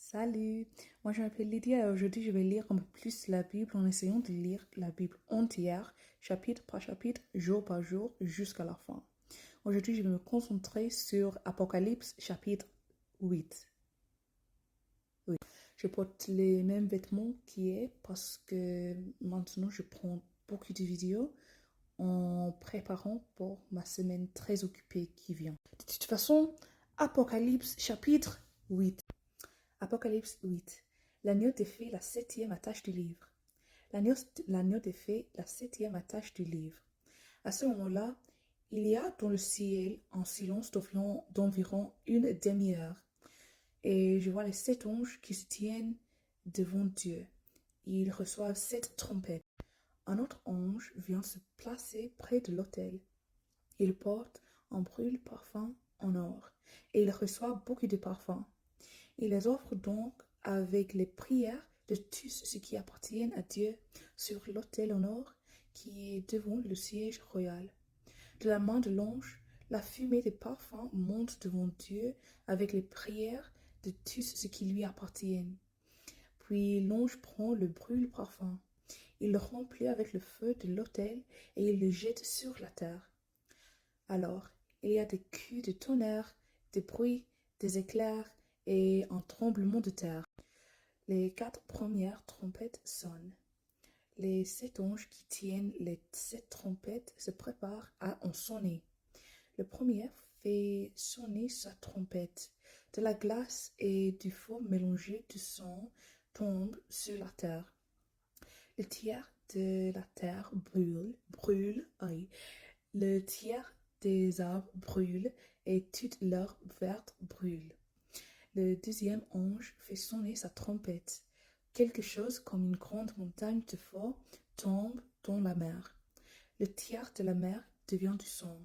Salut, moi je m'appelle Lydia et aujourd'hui je vais lire un peu plus la Bible en essayant de lire la Bible entière, chapitre par chapitre, jour par jour, jusqu'à la fin. Aujourd'hui je vais me concentrer sur Apocalypse chapitre 8. Oui, je porte les mêmes vêtements qu'hier parce que maintenant je prends beaucoup de vidéos en préparant pour ma semaine très occupée qui vient. De toute façon, Apocalypse chapitre 8. Apocalypse 8. L'agneau défait la septième attache du livre. L'agneau défait la septième attache du livre. À ce moment-là, il y a dans le ciel un silence d'environ une demi-heure. Et je vois les 7 anges qui se tiennent devant Dieu. Ils reçoivent 7 trompettes. Un autre ange vient se placer près de l'autel. Il porte un brûle-parfum en or et il reçoit beaucoup de parfums. Il les offre donc avec les prières de tous ceux qui appartiennent à Dieu sur l'autel en or qui est devant le siège royal. De la main de l'ange, la fumée des parfums monte devant Dieu avec les prières de tous ceux qui lui appartiennent. Puis l'ange prend le brûle-parfum. Il le remplit avec le feu de l'autel et il le jette sur la terre. Alors, il y a des coups de tonnerre, des bruits, des éclairs et un tremblement de terre. Les 4 premières trompettes sonnent. Les 7 anges qui tiennent les 7 trompettes se préparent à en sonner. Le premier fait sonner sa trompette. De la glace et du feu mélangé de sang tombent sur la terre. Le tiers de la terre brûle, oui. Le tiers des arbres brûle et toute l'herbe verte brûle. Le deuxième ange fait sonner sa trompette. Quelque chose comme une grande montagne de feu tombe dans la mer. Le tiers de la mer devient du sang.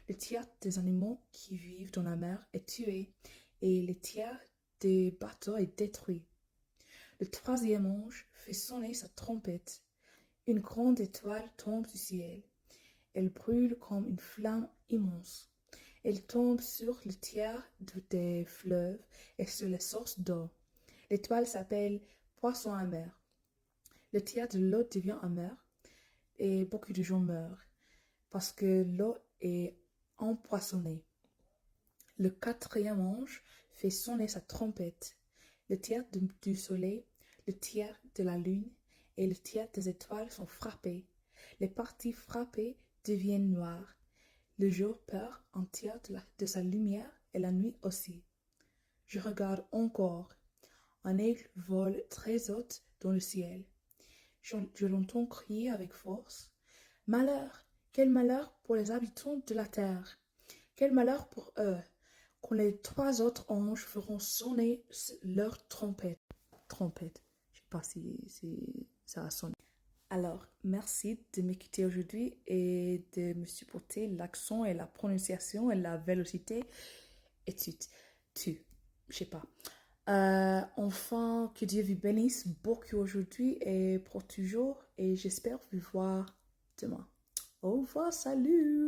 Le tiers des animaux qui vivent dans la mer est tué et le tiers des bateaux est détruit. Le troisième ange fait sonner sa trompette. Une grande étoile tombe du ciel. Elle brûle comme une flamme immense. Elle tombe sur le tiers des fleuves et sur les sources d'eau. L'étoile s'appelle poisson amer. Le tiers de l'eau devient amer et beaucoup de gens meurent parce que l'eau est empoisonnée. Le quatrième ange fait sonner sa trompette. Le tiers du soleil, le tiers de la lune et le tiers des étoiles sont frappés. Les parties frappées deviennent noires. Le jour perd un tiers de sa lumière et la nuit aussi. Je regarde encore. Un aigle vole très haut dans le ciel. Je l'entends crier avec force. Malheur! Quel malheur pour les habitants de la terre! Quel malheur pour eux! Quand les 3 autres anges feront sonner leur trompette. Trompette. Je ne sais pas si ça a sonné. Alors, merci de m'écouter aujourd'hui et de me supporter l'accent et la prononciation et la vélocité et tout. Je sais pas. Enfin, que Dieu vous bénisse beaucoup aujourd'hui et pour toujours et j'espère vous voir demain. Au revoir, salut!